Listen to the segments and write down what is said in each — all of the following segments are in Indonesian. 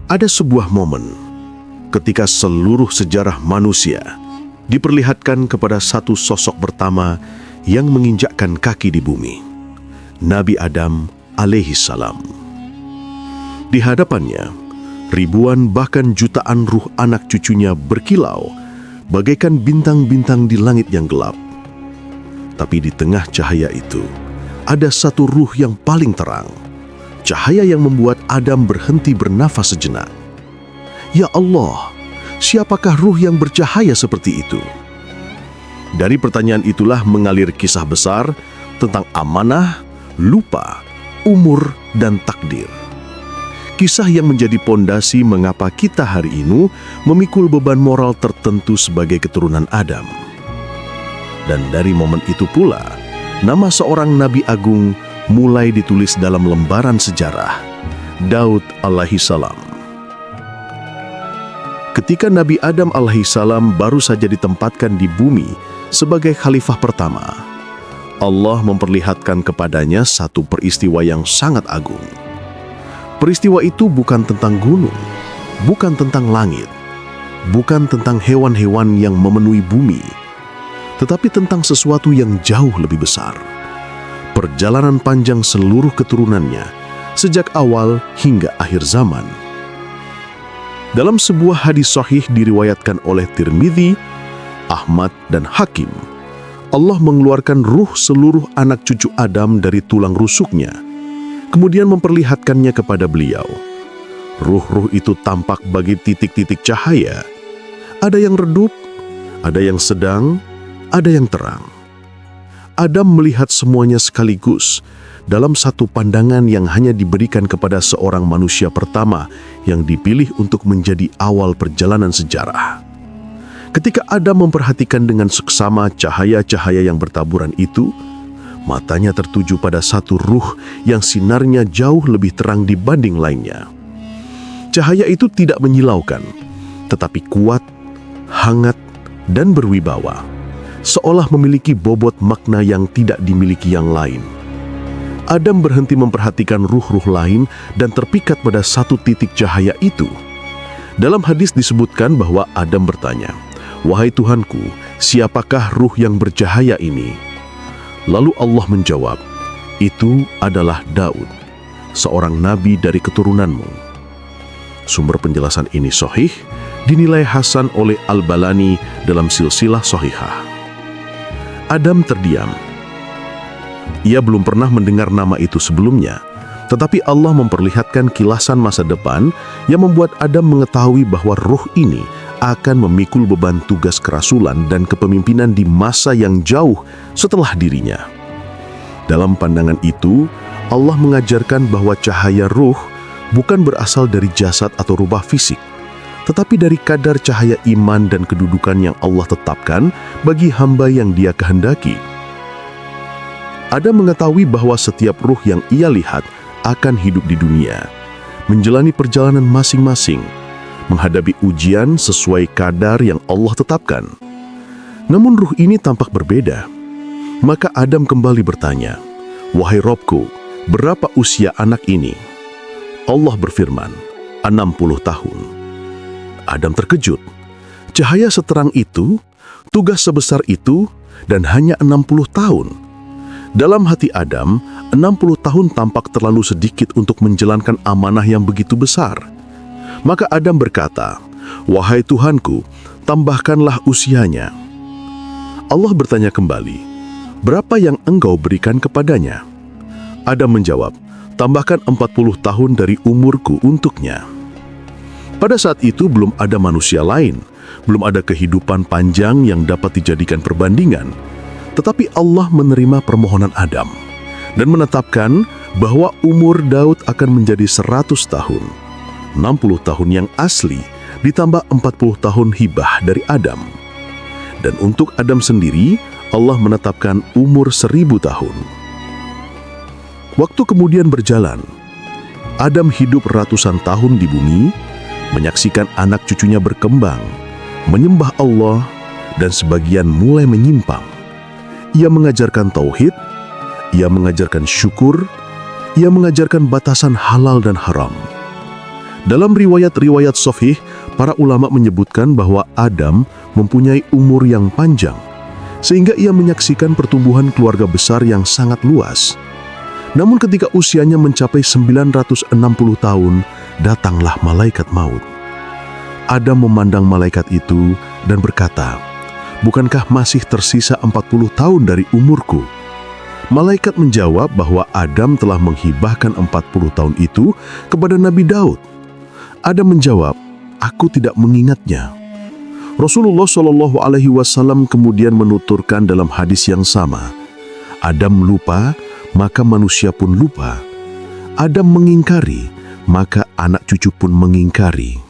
Ada sebuah momen ketika seluruh sejarah manusia diperlihatkan kepada satu sosok pertama yang menginjakkan kaki di bumi, Nabi Adam alaihi salam. Di hadapannya, ribuan bahkan jutaan ruh anak cucunya berkilau bagaikan bintang-bintang di langit yang gelap. Tapi di tengah cahaya itu, ada satu ruh yang paling terang, cahaya yang membuat Adam berhenti bernafas sejenak. Ya Allah, siapakah ruh yang bercahaya seperti itu? Dari pertanyaan itulah mengalir kisah besar tentang amanah, lupa, umur, dan takdir. Kisah yang menjadi pondasi mengapa kita hari ini memikul beban moral tertentu sebagai keturunan Adam. Dan dari momen itu pula, nama seorang Nabi Agung mulai ditulis dalam lembaran sejarah, Daud alaihi salam. Ketika Nabi Adam alaihi salam baru saja ditempatkan di bumi sebagai khalifah pertama, Allah memperlihatkan kepadanya satu peristiwa yang sangat agung. Peristiwa itu bukan tentang gunung, bukan tentang langit, bukan tentang hewan-hewan yang memenuhi bumi, tetapi tentang sesuatu yang jauh lebih besar. Perjalanan panjang seluruh keturunannya, sejak awal hingga akhir zaman. Dalam sebuah hadis sahih diriwayatkan oleh Tirmidzi, Ahmad, dan Hakim, Allah mengeluarkan ruh seluruh anak cucu Adam dari tulang rusuknya, kemudian memperlihatkannya kepada beliau. Ruh-ruh itu tampak bagi titik-titik cahaya. Ada yang redup, ada yang sedang, ada yang terang. Adam melihat semuanya sekaligus dalam satu pandangan yang hanya diberikan kepada seorang manusia pertama yang dipilih untuk menjadi awal perjalanan sejarah. Ketika Adam memperhatikan dengan seksama cahaya-cahaya yang bertaburan itu, matanya tertuju pada satu ruh yang sinarnya jauh lebih terang dibanding lainnya. Cahaya itu tidak menyilaukan, tetapi kuat, hangat, dan berwibawa, seolah memiliki bobot makna yang tidak dimiliki yang lain. Adam berhenti memperhatikan ruh-ruh lain dan terpikat pada satu titik cahaya itu. Dalam hadis disebutkan bahwa Adam bertanya, "Wahai Tuhanku, siapakah ruh yang bercahaya ini?" Lalu Allah menjawab, "Itu adalah Daud, seorang nabi dari keturunanmu." Sumber penjelasan ini sahih, dinilai hasan oleh Al-Balani dalam silsilah sahihah. Adam terdiam. Ia belum pernah mendengar nama itu sebelumnya, tetapi Allah memperlihatkan kilasan masa depan yang membuat Adam mengetahui bahwa ruh ini akan memikul beban tugas kerasulan dan kepemimpinan di masa yang jauh setelah dirinya. Dalam pandangan itu, Allah mengajarkan bahwa cahaya ruh bukan berasal dari jasad atau rubah fisik, tetapi dari kadar cahaya iman dan kedudukan yang Allah tetapkan bagi hamba yang Dia kehendaki. Adam mengetahui bahwa setiap ruh yang ia lihat akan hidup di dunia, menjalani perjalanan masing-masing, menghadapi ujian sesuai kadar yang Allah tetapkan. Namun ruh ini tampak berbeda. Maka Adam kembali bertanya, "Wahai Robku, berapa usia anak ini?" Allah berfirman, 60 tahun. Adam terkejut. Cahaya seterang itu, tugas sebesar itu, dan hanya 60 tahun. Dalam hati Adam, 60 tahun tampak terlalu sedikit untuk menjalankan amanah yang begitu besar. Maka Adam berkata, "Wahai Tuhanku, tambahkanlah usianya." Allah bertanya kembali, "Berapa yang engkau berikan kepadanya?" Adam menjawab, "Tambahkan 40 tahun dari umurku untuknya." Pada saat itu belum ada manusia lain, belum ada kehidupan panjang yang dapat dijadikan perbandingan. Tetapi Allah menerima permohonan Adam dan menetapkan bahwa umur Daud akan menjadi 100 tahun. 60 tahun yang asli ditambah 40 tahun hibah dari Adam. Dan untuk Adam sendiri, Allah menetapkan umur 1000 tahun. Waktu kemudian berjalan. Adam hidup ratusan tahun di bumi, menyaksikan anak cucunya berkembang, menyembah Allah, dan sebagian mulai menyimpang. Ia mengajarkan tauhid, ia mengajarkan syukur, ia mengajarkan batasan halal dan haram. Dalam riwayat-riwayat sahih, para ulama menyebutkan bahwa Adam mempunyai umur yang panjang, sehingga ia menyaksikan pertumbuhan keluarga besar yang sangat luas. Namun ketika usianya mencapai 960 tahun, datanglah malaikat maut. Adam memandang malaikat itu dan berkata, "Bukankah masih tersisa 40 tahun dari umurku?" Malaikat menjawab bahwa Adam telah menghibahkan 40 tahun itu kepada Nabi Daud. Adam menjawab, "Aku tidak mengingatnya." Rasulullah SAW kemudian menuturkan dalam hadis yang sama, "Adam lupa, maka manusia pun lupa. Adam mengingkari, maka anak cucu pun mengingkari."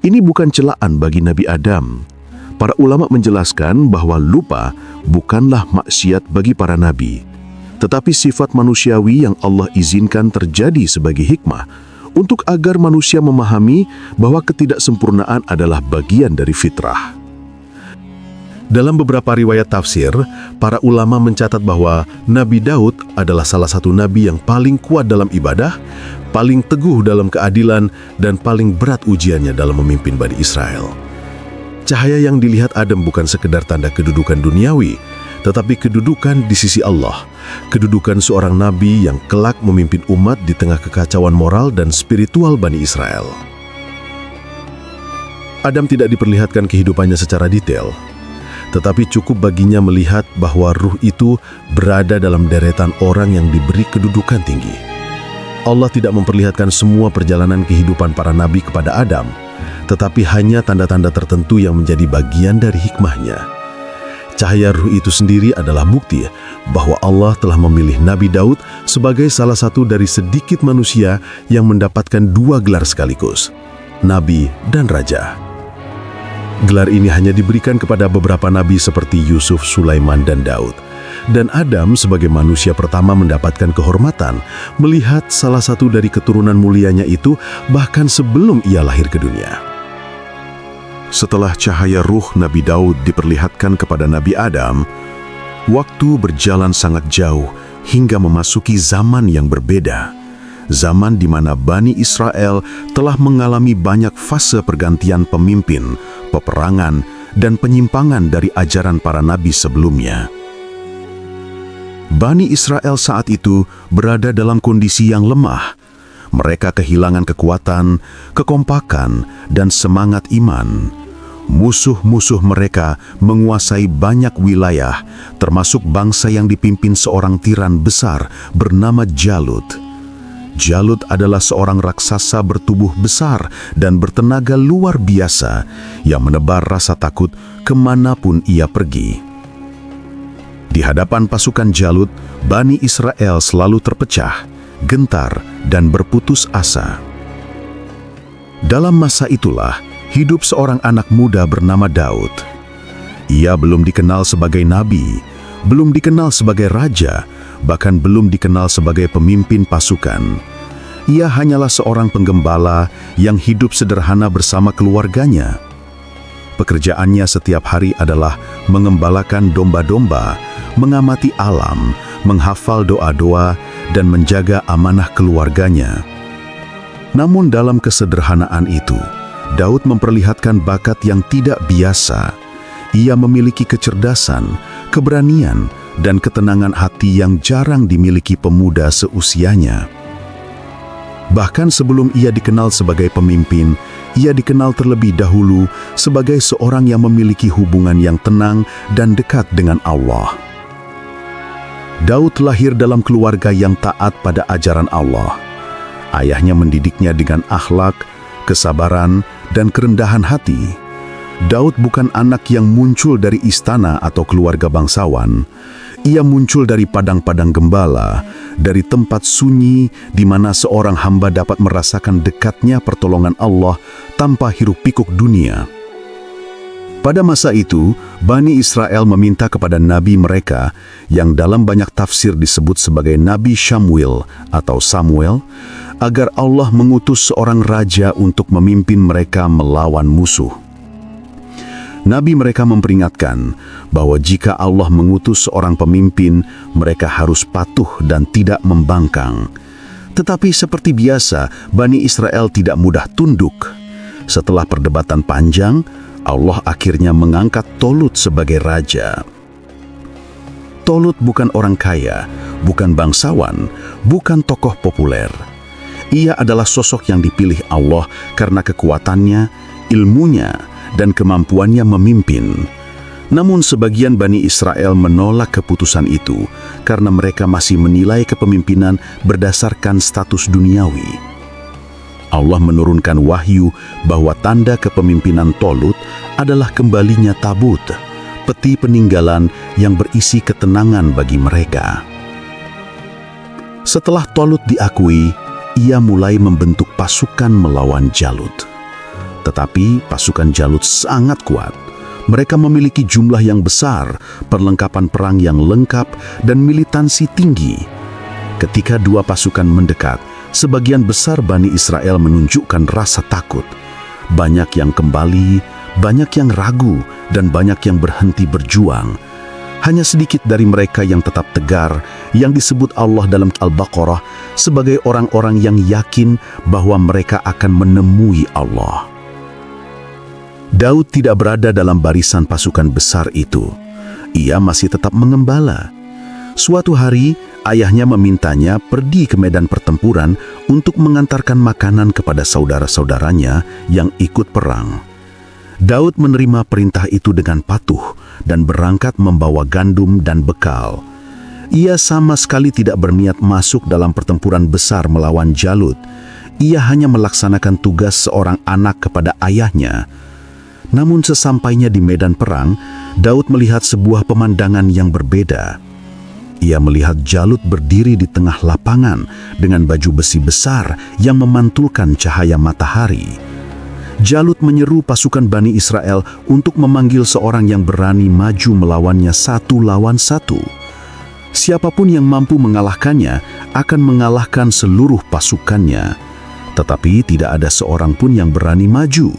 Ini bukan celaan bagi Nabi Adam. Para ulama menjelaskan bahwa lupa bukanlah maksiat bagi para nabi, tetapi sifat manusiawi yang Allah izinkan terjadi sebagai hikmah untuk agar manusia memahami bahwa ketidaksempurnaan adalah bagian dari fitrah. Dalam beberapa riwayat tafsir, para ulama mencatat bahwa Nabi Daud adalah salah satu nabi yang paling kuat dalam ibadah, paling teguh dalam keadilan, dan paling berat ujiannya dalam memimpin Bani Israel. Cahaya yang dilihat Adam bukan sekedar tanda kedudukan duniawi, tetapi kedudukan di sisi Allah, kedudukan seorang nabi yang kelak memimpin umat di tengah kekacauan moral dan spiritual Bani Israel. Adam tidak diperlihatkan kehidupannya secara detail, tetapi cukup baginya melihat bahwa ruh itu berada dalam deretan orang yang diberi kedudukan tinggi. Allah tidak memperlihatkan semua perjalanan kehidupan para nabi kepada Adam, tetapi hanya tanda-tanda tertentu yang menjadi bagian dari hikmahnya. Cahaya ruh itu sendiri adalah bukti bahwa Allah telah memilih Nabi Daud sebagai salah satu dari sedikit manusia yang mendapatkan dua gelar sekaligus, Nabi dan Raja. Gelar ini hanya diberikan kepada beberapa nabi seperti Yusuf, Sulaiman, dan Daud. Dan Adam sebagai manusia pertama mendapatkan kehormatan melihat salah satu dari keturunan mulianya itu bahkan sebelum ia lahir ke dunia. Setelah cahaya ruh Nabi Daud diperlihatkan kepada Nabi Adam, waktu berjalan sangat jauh hingga memasuki zaman yang berbeda. Zaman di mana Bani Israel telah mengalami banyak fase pergantian pemimpin, peperangan, dan penyimpangan dari ajaran para nabi sebelumnya. Bani Israel saat itu berada dalam kondisi yang lemah. Mereka kehilangan kekuatan, kekompakan, dan semangat iman. Musuh-musuh mereka menguasai banyak wilayah, termasuk bangsa yang dipimpin seorang tiran besar bernama Jalut. Jalut adalah seorang raksasa bertubuh besar dan bertenaga luar biasa yang menebar rasa takut kemanapun ia pergi. Di hadapan pasukan Jalut, Bani Israel selalu terpecah, gentar, dan berputus asa. Dalam masa itulah, hidup seorang anak muda bernama Daud. Ia belum dikenal sebagai nabi, belum dikenal sebagai raja, bahkan belum dikenal sebagai pemimpin pasukan. Ia hanyalah seorang penggembala yang hidup sederhana bersama keluarganya. Pekerjaannya setiap hari adalah mengembalakan domba-domba, mengamati alam, menghafal doa-doa, dan menjaga amanah keluarganya. Namun dalam kesederhanaan itu, Daud memperlihatkan bakat yang tidak biasa. Ia memiliki kecerdasan, keberanian, dan ketenangan hati yang jarang dimiliki pemuda seusianya. Bahkan sebelum ia dikenal sebagai pemimpin, ia dikenal terlebih dahulu sebagai seorang yang memiliki hubungan yang tenang dan dekat dengan Allah. Daud lahir dalam keluarga yang taat pada ajaran Allah. Ayahnya mendidiknya dengan akhlak, kesabaran, dan kerendahan hati. Daud bukan anak yang muncul dari istana atau keluarga bangsawan. Ia muncul dari padang-padang gembala, dari tempat sunyi di mana seorang hamba dapat merasakan dekatnya pertolongan Allah tanpa hiruk-pikuk dunia. Pada masa itu, Bani Israel meminta kepada nabi mereka yang dalam banyak tafsir disebut sebagai Nabi Syamuel atau Samuel, agar Allah mengutus seorang raja untuk memimpin mereka melawan musuh. Nabi mereka memperingatkan bahwa jika Allah mengutus seorang pemimpin, mereka harus patuh dan tidak membangkang. Tetapi seperti biasa, Bani Israel tidak mudah tunduk. Setelah perdebatan panjang, Allah akhirnya mengangkat Tolut sebagai raja. Tolut bukan orang kaya, bukan bangsawan, bukan tokoh populer. Ia adalah sosok yang dipilih Allah karena kekuatannya, ilmunya, dan kemampuannya memimpin. Namun sebagian Bani Israel menolak keputusan itu karena mereka masih menilai kepemimpinan berdasarkan status duniawi. Allah menurunkan wahyu bahwa tanda kepemimpinan Tolut adalah kembalinya tabut, peti peninggalan yang berisi ketenangan bagi mereka. Setelah Tolut diakui, ia mulai membentuk pasukan melawan Jalut. Tetapi pasukan Jalut sangat kuat. Mereka memiliki jumlah yang besar, perlengkapan perang yang lengkap, dan militansi tinggi. Ketika dua pasukan mendekat, sebagian besar Bani Israel menunjukkan rasa takut. Banyak yang kembali, banyak yang ragu, dan banyak yang berhenti berjuang. Hanya sedikit dari mereka yang tetap tegar, yang disebut Allah dalam Al-Baqarah sebagai orang-orang yang yakin bahwa mereka akan menemui Allah. Daud tidak berada dalam barisan pasukan besar itu. Ia masih tetap mengembala. Suatu hari, ayahnya memintanya pergi ke medan pertempuran untuk mengantarkan makanan kepada saudara-saudaranya yang ikut perang. Daud menerima perintah itu dengan patuh dan berangkat membawa gandum dan bekal. Ia sama sekali tidak berniat masuk dalam pertempuran besar melawan Jalut. Ia hanya melaksanakan tugas seorang anak kepada ayahnya. Namun sesampainya di medan perang, Daud melihat sebuah pemandangan yang berbeda. Ia melihat Jalut berdiri di tengah lapangan dengan baju besi besar yang memantulkan cahaya matahari. Jalut menyeru pasukan Bani Israel untuk memanggil seorang yang berani maju melawannya satu lawan satu. Siapapun yang mampu mengalahkannya akan mengalahkan seluruh pasukannya. Tetapi tidak ada seorang pun yang berani maju.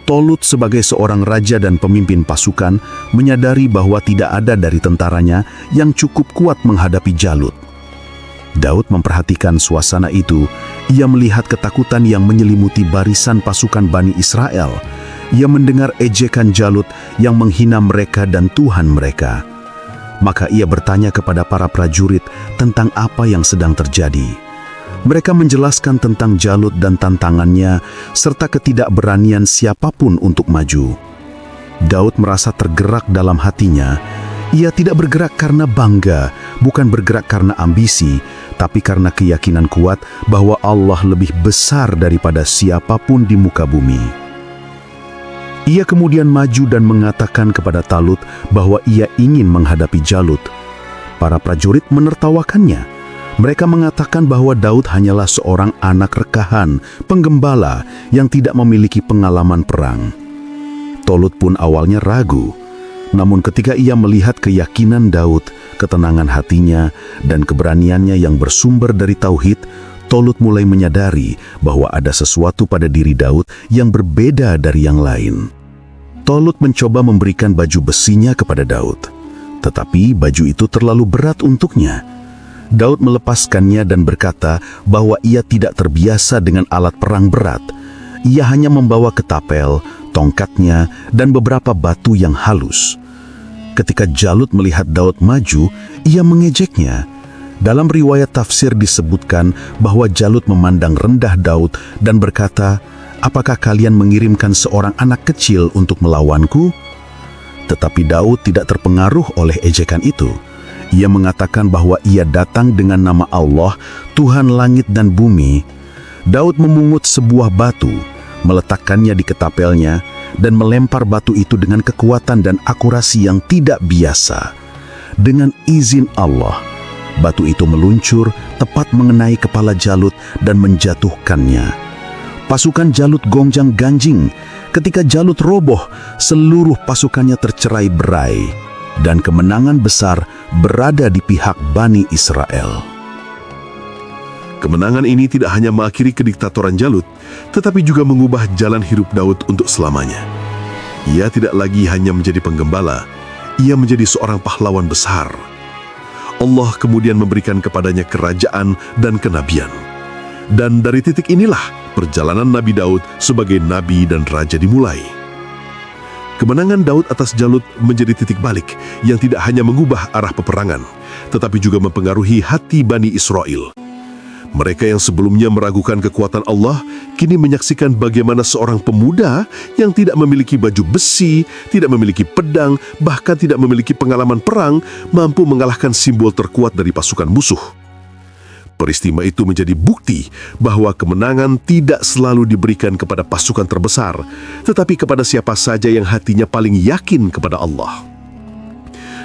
Tolut sebagai seorang raja dan pemimpin pasukan menyadari bahwa tidak ada dari tentaranya yang cukup kuat menghadapi Jalut. Daud memperhatikan suasana itu. Ia melihat ketakutan yang menyelimuti barisan pasukan Bani Israel. Ia mendengar ejekan Jalut yang menghina mereka dan Tuhan mereka. Maka ia bertanya kepada para prajurit tentang apa yang sedang terjadi. Mereka menjelaskan tentang Jalut dan tantangannya, serta ketidakberanian siapapun untuk maju. Daud merasa tergerak dalam hatinya. Ia tidak bergerak karena bangga, bukan bergerak karena ambisi, tapi karena keyakinan kuat bahwa Allah lebih besar daripada siapapun di muka bumi. Ia kemudian maju dan mengatakan kepada Talut bahwa ia ingin menghadapi Jalut. Para prajurit menertawakannya. Mereka mengatakan bahwa Daud hanyalah seorang anak rekahan, penggembala yang tidak memiliki pengalaman perang. Tolut pun awalnya ragu. Namun ketika ia melihat keyakinan Daud, ketenangan hatinya, dan keberaniannya yang bersumber dari tauhid, Tolut mulai menyadari bahwa ada sesuatu pada diri Daud yang berbeda dari yang lain. Tolut mencoba memberikan baju besinya kepada Daud, tetapi baju itu terlalu berat untuknya. Daud melepaskannya dan berkata bahwa ia tidak terbiasa dengan alat perang berat. Ia hanya membawa ketapel, tongkatnya, dan beberapa batu yang halus. Ketika Jalut melihat Daud maju, ia mengejeknya. Dalam riwayat tafsir disebutkan bahwa Jalut memandang rendah Daud dan berkata, "Apakah kalian mengirimkan seorang anak kecil untuk melawanku?" Tetapi Daud tidak terpengaruh oleh ejekan itu. Ia mengatakan bahwa ia datang dengan nama Allah, Tuhan langit dan bumi. Daud memungut sebuah batu, meletakkannya di ketapelnya, dan melempar batu itu dengan kekuatan dan akurasi yang tidak biasa. Dengan izin Allah, batu itu meluncur tepat mengenai kepala Jalut dan menjatuhkannya. Pasukan Jalut gonjang-ganjing. Ketika Jalut roboh, seluruh pasukannya tercerai-berai, dan kemenangan besar berada di pihak Bani Israel. Kemenangan ini tidak hanya mengakhiri kediktatoran Jalut, tetapi juga mengubah jalan hidup Daud untuk selamanya. Ia tidak lagi hanya menjadi penggembala, ia menjadi seorang pahlawan besar. Allah kemudian memberikan kepadanya kerajaan dan kenabian. Dan dari titik inilah perjalanan Nabi Daud sebagai nabi dan raja dimulai. Kemenangan Daud atas Jalut menjadi titik balik yang tidak hanya mengubah arah peperangan, tetapi juga mempengaruhi hati Bani Israel. Mereka yang sebelumnya meragukan kekuatan Allah, kini menyaksikan bagaimana seorang pemuda yang tidak memiliki baju besi, tidak memiliki pedang, bahkan tidak memiliki pengalaman perang, mampu mengalahkan simbol terkuat dari pasukan musuh. Peristiwa itu menjadi bukti bahwa kemenangan tidak selalu diberikan kepada pasukan terbesar, tetapi kepada siapa saja yang hatinya paling yakin kepada Allah.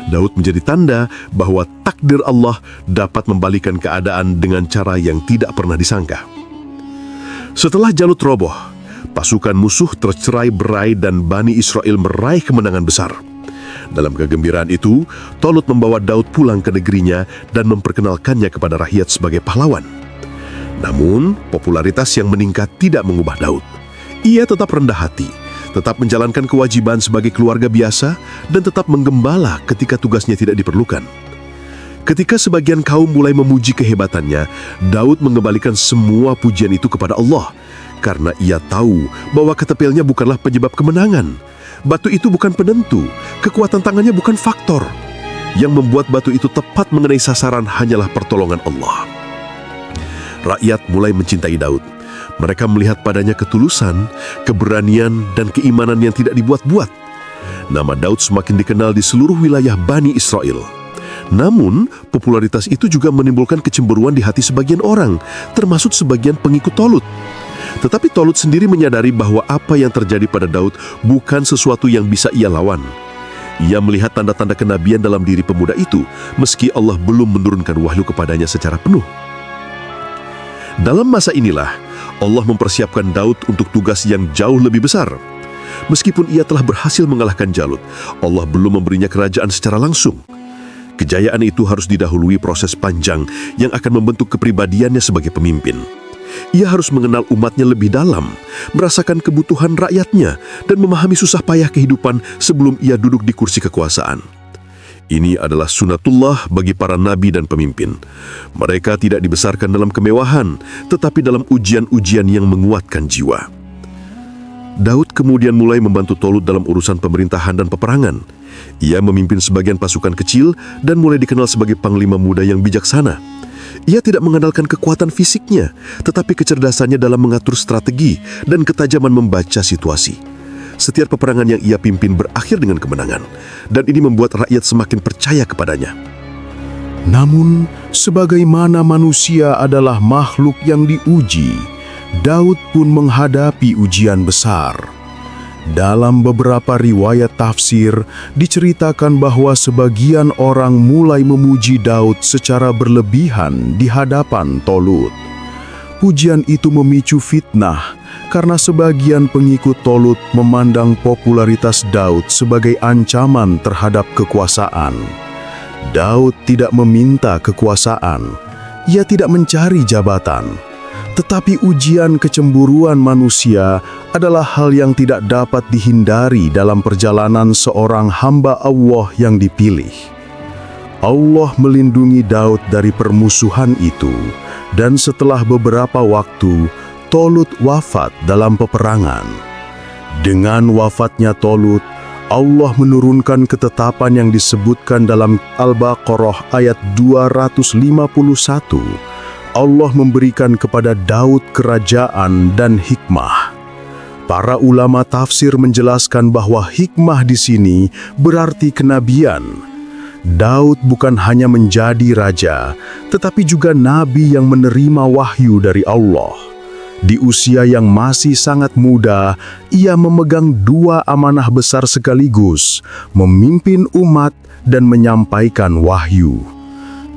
Daud menjadi tanda bahwa takdir Allah dapat membalikan keadaan dengan cara yang tidak pernah disangka. Setelah Jalut roboh, pasukan musuh tercerai-berai dan Bani Israel meraih kemenangan besar. Dalam kegembiraan itu, Tolut membawa Daud pulang ke negerinya dan memperkenalkannya kepada rakyat sebagai pahlawan. Namun, popularitas yang meningkat tidak mengubah Daud. Ia tetap rendah hati, tetap menjalankan kewajiban sebagai keluarga biasa, dan tetap menggembala ketika tugasnya tidak diperlukan. Ketika sebagian kaum mulai memuji kehebatannya, Daud mengembalikan semua pujian itu kepada Allah, karena ia tahu bahwa ketepilnya bukanlah penyebab kemenangan. Batu itu bukan penentu, kekuatan tangannya bukan faktor. Yang membuat batu itu tepat mengenai sasaran hanyalah pertolongan Allah. Rakyat mulai mencintai Daud. Mereka melihat padanya ketulusan, keberanian, dan keimanan yang tidak dibuat-buat. Nama Daud semakin dikenal di seluruh wilayah Bani Israel. Namun, popularitas itu juga menimbulkan kecemburuan di hati sebagian orang, termasuk sebagian pengikut Tolut. Tetapi Tolut sendiri menyadari bahwa apa yang terjadi pada Daud bukan sesuatu yang bisa ia lawan. Ia melihat tanda-tanda kenabian dalam diri pemuda itu, meski Allah belum menurunkan wahyu kepadanya secara penuh. Dalam masa inilah, Allah mempersiapkan Daud untuk tugas yang jauh lebih besar. Meskipun ia telah berhasil mengalahkan Jalut, Allah belum memberinya kerajaan secara langsung. Kejayaan itu harus didahului proses panjang yang akan membentuk kepribadiannya sebagai pemimpin. Ia harus mengenal umatnya lebih dalam, merasakan kebutuhan rakyatnya, dan memahami susah payah kehidupan sebelum ia duduk di kursi kekuasaan. Ini adalah sunatullah bagi para nabi dan pemimpin. Mereka tidak dibesarkan dalam kemewahan, tetapi dalam ujian-ujian yang menguatkan jiwa. Daud kemudian mulai membantu Tolut dalam urusan pemerintahan dan peperangan. Ia memimpin sebagian pasukan kecil dan mulai dikenal sebagai panglima muda yang bijaksana. Ia tidak mengandalkan kekuatan fisiknya, tetapi kecerdasannya dalam mengatur strategi dan ketajaman membaca situasi. Setiap peperangan yang ia pimpin berakhir dengan kemenangan, dan ini membuat rakyat semakin percaya kepadanya. Namun, sebagaimana manusia adalah makhluk yang diuji, Daud pun menghadapi ujian besar. Dalam beberapa riwayat tafsir, diceritakan bahwa sebagian orang mulai memuji Daud secara berlebihan di hadapan Tolut. Pujian itu memicu fitnah, karena sebagian pengikut Tolut memandang popularitas Daud sebagai ancaman terhadap kekuasaan. Daud tidak meminta kekuasaan, ia tidak mencari jabatan. Tetapi ujian kecemburuan manusia adalah hal yang tidak dapat dihindari dalam perjalanan seorang hamba Allah yang dipilih. Allah melindungi Daud dari permusuhan itu, dan setelah beberapa waktu, Tolut wafat dalam peperangan. Dengan wafatnya Tolut, Allah menurunkan ketetapan yang disebutkan dalam Al-Baqarah ayat 251. Allah memberikan kepada Daud kerajaan dan hikmah. Para ulama tafsir menjelaskan bahwa hikmah di sini berarti kenabian. Daud bukan hanya menjadi raja, tetapi juga nabi yang menerima wahyu dari Allah. Di usia yang masih sangat muda, ia memegang dua amanah besar sekaligus, memimpin umat dan menyampaikan wahyu.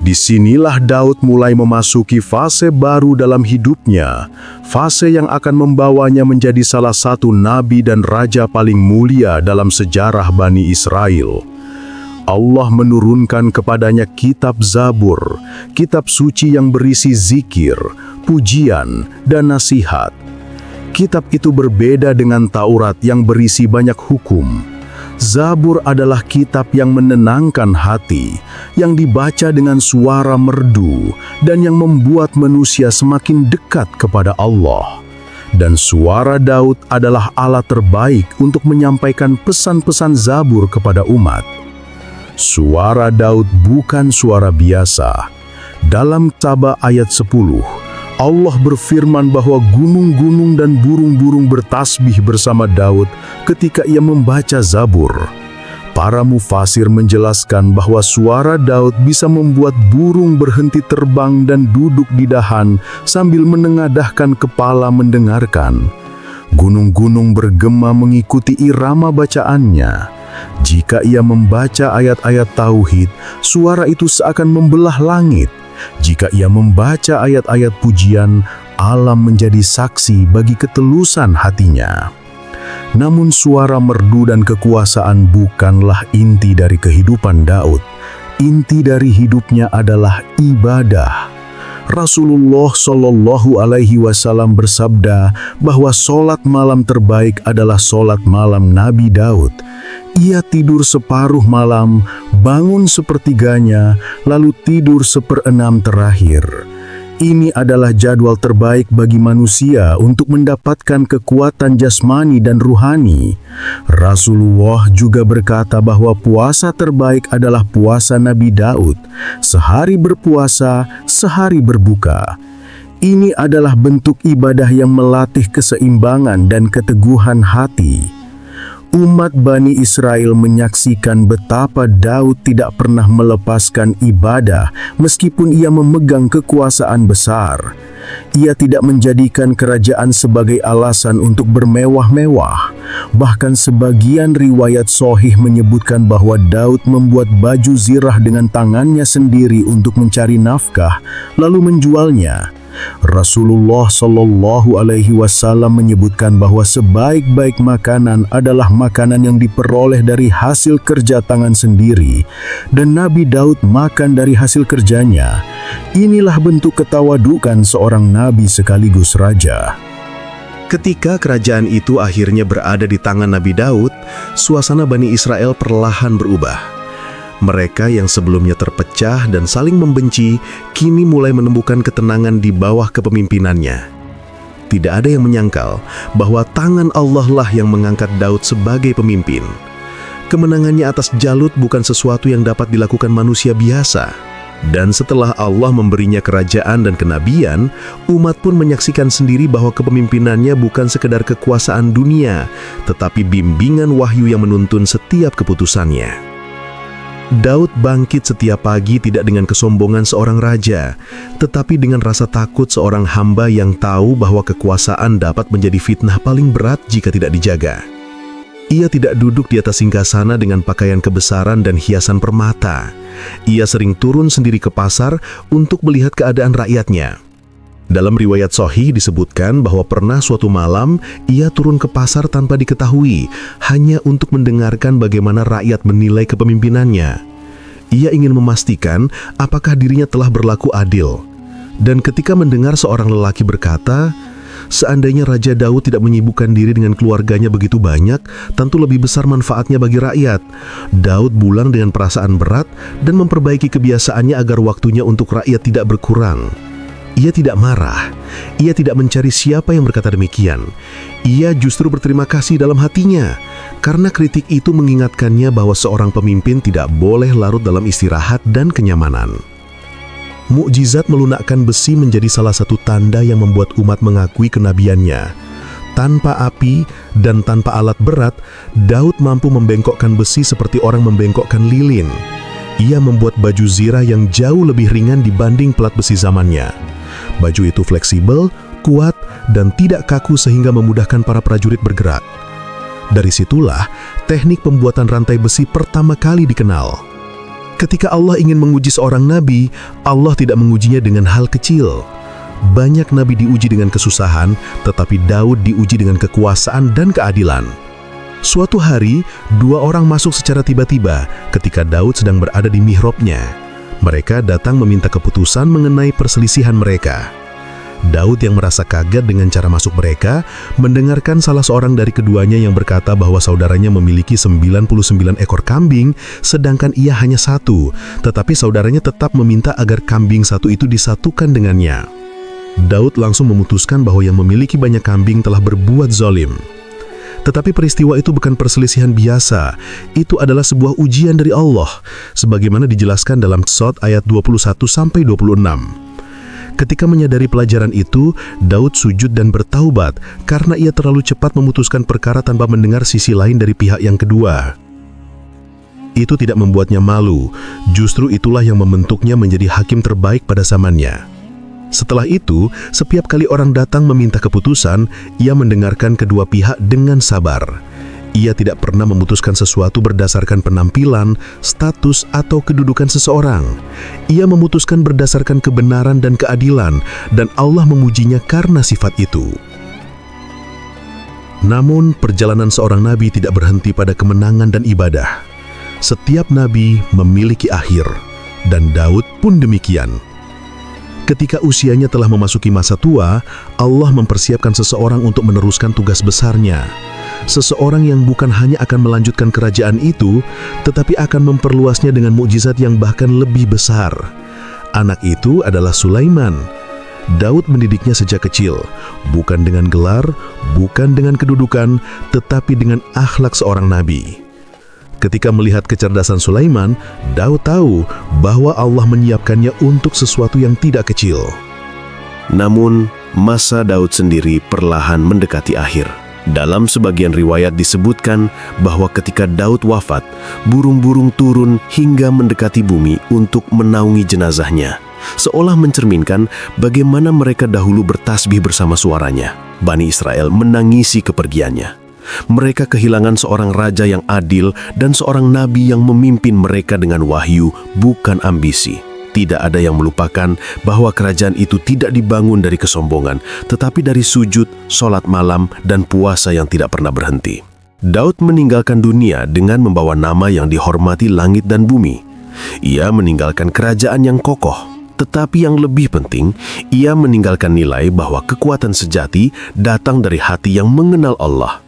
Disinilah Daud mulai memasuki fase baru dalam hidupnya, fase yang akan membawanya menjadi salah satu nabi dan raja paling mulia dalam sejarah Bani Israel. Allah menurunkan kepadanya kitab Zabur, kitab suci yang berisi zikir, pujian, dan nasihat. Kitab itu berbeda dengan Taurat yang berisi banyak hukum. Zabur adalah kitab yang menenangkan hati, yang dibaca dengan suara merdu, dan yang membuat manusia semakin dekat kepada Allah. Dan suara Daud adalah alat terbaik untuk menyampaikan pesan-pesan Zabur kepada umat. Suara Daud bukan suara biasa. Dalam Saba ayat 10, Allah berfirman bahwa gunung-gunung dan burung-burung bertasbih bersama Daud ketika ia membaca Zabur. Para mufasir menjelaskan bahwa suara Daud bisa membuat burung berhenti terbang dan duduk di dahan sambil menengadahkan kepala mendengarkan. Gunung-gunung bergema mengikuti irama bacaannya. Jika ia membaca ayat-ayat tauhid, suara itu seakan membelah langit. Jika ia membaca ayat-ayat pujian, alam menjadi saksi bagi ketelusan hatinya. Namun suara merdu dan kekuasaan bukanlah inti dari kehidupan Daud. Inti dari hidupnya adalah ibadah. Rasulullah Shallallahu Alaihi Wasallam bersabda bahwa solat malam terbaik adalah solat malam Nabi Daud. Ia tidur separuh malam, bangun sepertiganya, lalu tidur seperenam terakhir. Ini adalah jadwal terbaik bagi manusia untuk mendapatkan kekuatan jasmani dan ruhani. Rasulullah juga berkata bahwa puasa terbaik adalah puasa Nabi Daud. Sehari berpuasa, sehari berbuka. Ini adalah bentuk ibadah yang melatih keseimbangan dan keteguhan hati. Umat Bani Israel menyaksikan betapa Daud tidak pernah melepaskan ibadah meskipun ia memegang kekuasaan besar. Ia tidak menjadikan kerajaan sebagai alasan untuk bermewah-mewah. Bahkan sebagian riwayat sahih menyebutkan bahwa Daud membuat baju zirah dengan tangannya sendiri untuk mencari nafkah, lalu menjualnya. Rasulullah Shallallahu Alaihi Wasallam menyebutkan bahwa sebaik-baik makanan adalah makanan yang diperoleh dari hasil kerja tangan sendiri, dan Nabi Daud makan dari hasil kerjanya. Inilah bentuk ketawadukan seorang nabi sekaligus raja. Ketika kerajaan itu akhirnya berada di tangan Nabi Daud, suasana Bani Israel perlahan berubah. Mereka yang sebelumnya terpecah dan saling membenci, kini mulai menemukan ketenangan di bawah kepemimpinannya. Tidak ada yang menyangkal bahwa tangan Allah lah yang mengangkat Daud sebagai pemimpin. Kemenangannya atas Jalut bukan sesuatu yang dapat dilakukan manusia biasa. Dan setelah Allah memberinya kerajaan dan kenabian, umat pun menyaksikan sendiri bahwa kepemimpinannya bukan sekedar kekuasaan dunia, tetapi bimbingan wahyu yang menuntun setiap keputusannya. Daud bangkit setiap pagi tidak dengan kesombongan seorang raja, tetapi dengan rasa takut seorang hamba yang tahu bahwa kekuasaan dapat menjadi fitnah paling berat jika tidak dijaga. Ia tidak duduk di atas singgasana dengan pakaian kebesaran dan hiasan permata. Ia sering turun sendiri ke pasar untuk melihat keadaan rakyatnya. Dalam riwayat sahih disebutkan bahwa pernah suatu malam ia turun ke pasar tanpa diketahui, hanya untuk mendengarkan bagaimana rakyat menilai kepemimpinannya. Ia ingin memastikan apakah dirinya telah berlaku adil. Dan ketika mendengar seorang lelaki berkata, seandainya Raja Daud tidak menyibukkan diri dengan keluarganya begitu banyak, tentu lebih besar manfaatnya bagi rakyat. Daud pulang dengan perasaan berat dan memperbaiki kebiasaannya agar waktunya untuk rakyat tidak berkurang. Ia tidak marah, ia tidak mencari siapa yang berkata demikian. Ia justru berterima kasih dalam hatinya, karena kritik itu mengingatkannya bahwa seorang pemimpin tidak boleh larut dalam istirahat dan kenyamanan. Mukjizat melunakkan besi menjadi salah satu tanda yang membuat umat mengakui kenabiannya. Tanpa api dan tanpa alat berat, Daud mampu membengkokkan besi seperti orang membengkokkan lilin. Ia membuat baju zirah yang jauh lebih ringan dibanding pelat besi zamannya. Baju itu fleksibel, kuat, dan tidak kaku sehingga memudahkan para prajurit bergerak. Dari situlah teknik pembuatan rantai besi pertama kali dikenal. Ketika Allah ingin menguji seorang nabi, Allah tidak mengujinya dengan hal kecil. Banyak nabi diuji dengan kesusahan, tetapi Daud diuji dengan kekuasaan dan keadilan. Suatu hari, dua orang masuk secara tiba-tiba ketika Daud sedang berada di mihrabnya. Mereka datang meminta keputusan mengenai perselisihan mereka. Daud yang merasa kaget dengan cara masuk mereka, mendengarkan salah seorang dari keduanya yang berkata bahwa saudaranya memiliki 99 ekor kambing, sedangkan ia hanya satu, tetapi saudaranya tetap meminta agar kambing satu itu disatukan dengannya. Daud langsung memutuskan bahwa yang memiliki banyak kambing telah berbuat zalim. Tetapi peristiwa itu bukan perselisihan biasa, itu adalah sebuah ujian dari Allah, sebagaimana dijelaskan dalam Sot ayat 21-26. Ketika menyadari pelajaran itu, Daud sujud dan bertaubat karena ia terlalu cepat memutuskan perkara tanpa mendengar sisi lain dari pihak yang kedua. Itu tidak membuatnya malu, justru itulah yang membentuknya menjadi hakim terbaik pada zamannya. Setelah itu, setiap kali orang datang meminta keputusan, ia mendengarkan kedua pihak dengan sabar. Ia tidak pernah memutuskan sesuatu berdasarkan penampilan, status, atau kedudukan seseorang. Ia memutuskan berdasarkan kebenaran dan keadilan, dan Allah memujinya karena sifat itu. Namun, perjalanan seorang nabi tidak berhenti pada kemenangan dan ibadah. Setiap nabi memiliki akhir, dan Daud pun demikian. Ketika usianya telah memasuki masa tua, Allah mempersiapkan seseorang untuk meneruskan tugas besarnya. Seseorang yang bukan hanya akan melanjutkan kerajaan itu, tetapi akan memperluasnya dengan mukjizat yang bahkan lebih besar. Anak itu adalah Sulaiman. Daud mendidiknya sejak kecil, bukan dengan gelar, bukan dengan kedudukan, tetapi dengan akhlak seorang nabi. Ketika melihat kecerdasan Sulaiman, Daud tahu bahwa Allah menyiapkannya untuk sesuatu yang tidak kecil. Namun, masa Daud sendiri perlahan mendekati akhir. Dalam sebagian riwayat disebutkan bahwa ketika Daud wafat, burung-burung turun hingga mendekati bumi untuk menaungi jenazahnya, seolah mencerminkan bagaimana mereka dahulu bertasbih bersama suaranya. Bani Israel menangisi kepergiannya. Mereka kehilangan seorang raja yang adil dan seorang nabi yang memimpin mereka dengan wahyu, bukan ambisi. Tidak ada yang melupakan bahwa kerajaan itu tidak dibangun dari kesombongan, tetapi dari sujud, sholat malam, dan puasa yang tidak pernah berhenti. Daud meninggalkan dunia dengan membawa nama yang dihormati langit dan bumi. Ia meninggalkan kerajaan yang kokoh, tetapi yang lebih penting, ia meninggalkan nilai bahwa kekuatan sejati datang dari hati yang mengenal Allah.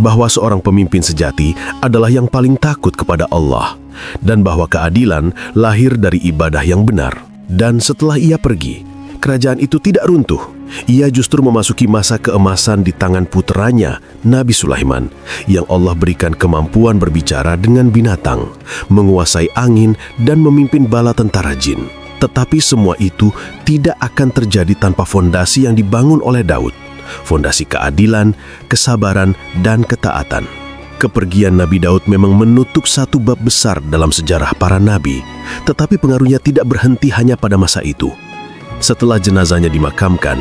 Bahwa seorang pemimpin sejati adalah yang paling takut kepada Allah, dan bahwa keadilan lahir dari ibadah yang benar. Dan setelah ia pergi, kerajaan itu tidak runtuh. Ia justru memasuki masa keemasan di tangan puteranya, Nabi Sulaiman, yang Allah berikan kemampuan berbicara dengan binatang, menguasai angin, dan memimpin bala tentara jin. Tetapi semua itu tidak akan terjadi tanpa fondasi yang dibangun oleh Daud. Fondasi keadilan, kesabaran, dan ketaatan. Kepergian Nabi Daud memang menutup satu bab besar dalam sejarah para nabi, tetapi pengaruhnya tidak berhenti hanya pada masa itu. Setelah jenazahnya dimakamkan,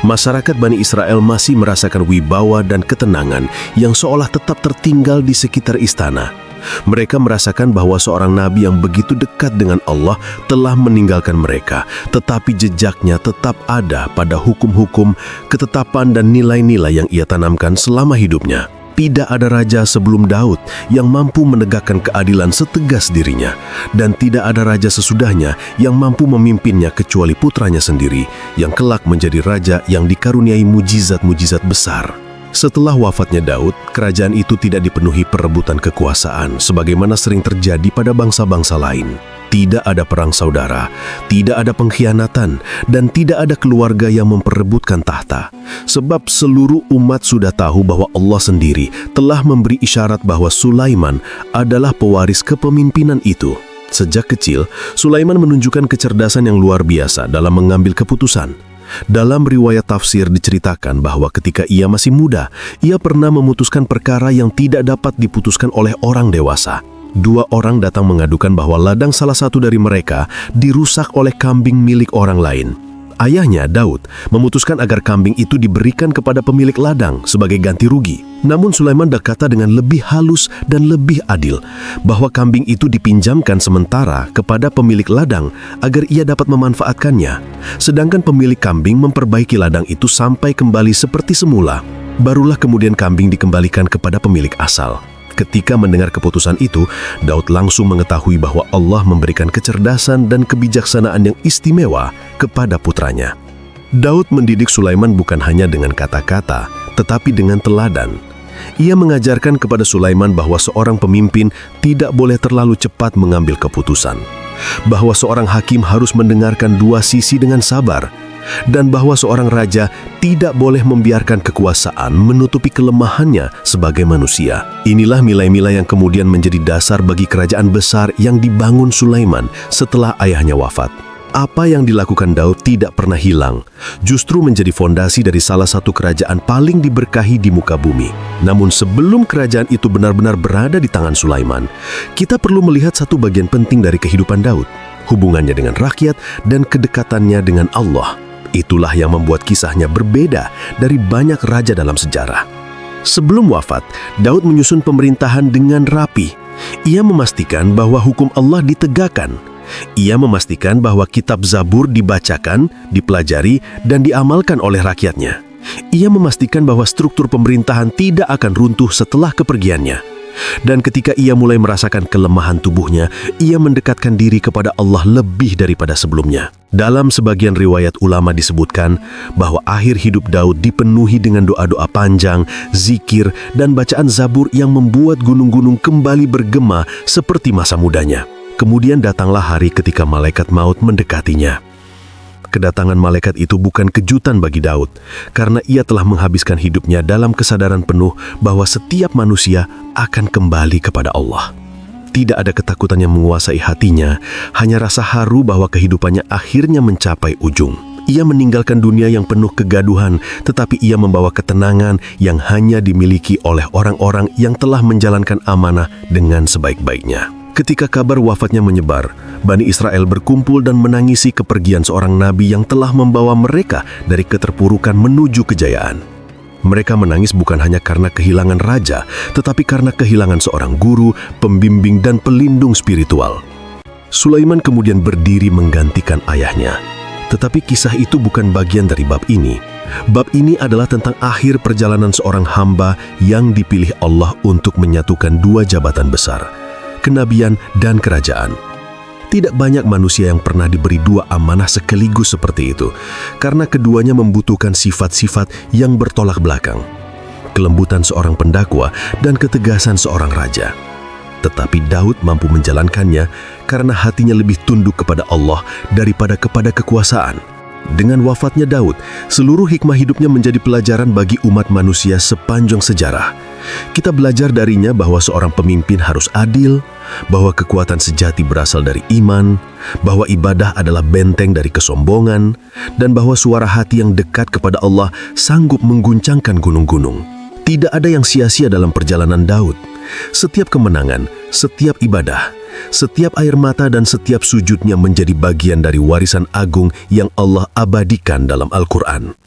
masyarakat Bani Israel masih merasakan wibawa dan ketenangan yang seolah tetap tertinggal di sekitar istana. Mereka merasakan bahwa seorang nabi yang begitu dekat dengan Allah telah meninggalkan mereka, tetapi jejaknya tetap ada pada hukum-hukum, ketetapan dan nilai-nilai yang ia tanamkan selama hidupnya. Tidak ada raja sebelum Daud yang mampu menegakkan keadilan setegas dirinya, dan tidak ada raja sesudahnya yang mampu memimpinnya kecuali putranya sendiri, yang kelak menjadi raja yang dikaruniai mujizat-mujizat besar. Setelah wafatnya Daud, kerajaan itu tidak dipenuhi perebutan kekuasaan sebagaimana sering terjadi pada bangsa-bangsa lain. Tidak ada perang saudara, tidak ada pengkhianatan, dan tidak ada keluarga yang memperebutkan tahta. Sebab seluruh umat sudah tahu bahwa Allah sendiri telah memberi isyarat bahwa Sulaiman adalah pewaris kepemimpinan itu. Sejak kecil, Sulaiman menunjukkan kecerdasan yang luar biasa dalam mengambil keputusan. Dalam riwayat tafsir diceritakan bahwa ketika ia masih muda, ia pernah memutuskan perkara yang tidak dapat diputuskan oleh orang dewasa. 2 orang datang mengadukan bahwa ladang salah satu dari mereka dirusak oleh kambing milik orang lain. Ayahnya, Daud, memutuskan agar kambing itu diberikan kepada pemilik ladang sebagai ganti rugi. Namun Sulaiman berkata dengan lebih halus dan lebih adil bahwa kambing itu dipinjamkan sementara kepada pemilik ladang agar ia dapat memanfaatkannya. Sedangkan pemilik kambing memperbaiki ladang itu sampai kembali seperti semula. Barulah kemudian kambing dikembalikan kepada pemilik asal. Ketika mendengar keputusan itu, Daud langsung mengetahui bahwa Allah memberikan kecerdasan dan kebijaksanaan yang istimewa kepada putranya. Daud mendidik Sulaiman bukan hanya dengan kata-kata, tetapi dengan teladan. Ia mengajarkan kepada Sulaiman bahwa seorang pemimpin tidak boleh terlalu cepat mengambil keputusan, bahwa seorang hakim harus mendengarkan dua sisi dengan sabar, dan bahwa seorang raja tidak boleh membiarkan kekuasaan menutupi kelemahannya sebagai manusia. Inilah nilai-nilai yang kemudian menjadi dasar bagi kerajaan besar yang dibangun Sulaiman setelah ayahnya wafat. Apa yang dilakukan Daud tidak pernah hilang, justru menjadi fondasi dari salah satu kerajaan paling diberkahi di muka bumi. Namun sebelum kerajaan itu benar-benar berada di tangan Sulaiman, kita perlu melihat satu bagian penting dari kehidupan Daud, hubungannya dengan rakyat dan kedekatannya dengan Allah. Itulah yang membuat kisahnya berbeda dari banyak raja dalam sejarah. Sebelum wafat, Daud menyusun pemerintahan dengan rapi. Ia memastikan bahwa hukum Allah ditegakkan. Ia memastikan bahwa kitab Zabur dibacakan, dipelajari, dan diamalkan oleh rakyatnya. Ia memastikan bahwa struktur pemerintahan tidak akan runtuh setelah kepergiannya. Dan ketika ia mulai merasakan kelemahan tubuhnya, ia mendekatkan diri kepada Allah lebih daripada sebelumnya. Dalam sebagian riwayat ulama disebutkan bahwa akhir hidup Daud dipenuhi dengan doa-doa panjang, zikir, dan bacaan Zabur yang membuat gunung-gunung kembali bergema seperti masa mudanya. Kemudian datanglah hari ketika malaikat maut mendekatinya. Kedatangan malaikat itu bukan kejutan bagi Daud, karena ia telah menghabiskan hidupnya dalam kesadaran penuh bahwa setiap manusia akan kembali kepada Allah. Tidak ada ketakutan yang menguasai hatinya, hanya rasa haru bahwa kehidupannya akhirnya mencapai ujung. Ia meninggalkan dunia yang penuh kegaduhan, tetapi ia membawa ketenangan yang hanya dimiliki oleh orang-orang yang telah menjalankan amanah dengan sebaik-baiknya. Ketika kabar wafatnya menyebar, Bani Israel berkumpul dan menangisi kepergian seorang nabi yang telah membawa mereka dari keterpurukan menuju kejayaan. Mereka menangis bukan hanya karena kehilangan raja, tetapi karena kehilangan seorang guru, pembimbing, dan pelindung spiritual. Sulaiman kemudian berdiri menggantikan ayahnya. Tetapi kisah itu bukan bagian dari bab ini. Bab ini adalah tentang akhir perjalanan seorang hamba yang dipilih Allah untuk menyatukan dua jabatan besar, kenabian dan kerajaan. Tidak banyak manusia yang pernah diberi dua amanah sekaligus seperti itu, karena keduanya membutuhkan sifat-sifat yang bertolak belakang. Kelembutan seorang pendakwa dan ketegasan seorang raja. Tetapi Daud mampu menjalankannya karena hatinya lebih tunduk kepada Allah daripada kepada kekuasaan. Dengan wafatnya Daud, seluruh hikmah hidupnya menjadi pelajaran bagi umat manusia sepanjang sejarah. Kita belajar darinya bahwa seorang pemimpin harus adil, bahwa kekuatan sejati berasal dari iman, bahwa ibadah adalah benteng dari kesombongan, dan bahwa suara hati yang dekat kepada Allah sanggup mengguncangkan gunung-gunung. Tidak ada yang sia-sia dalam perjalanan Daud. Setiap kemenangan, setiap ibadah, setiap air mata dan setiap sujudnya menjadi bagian dari warisan agung yang Allah abadikan dalam Al-Quran.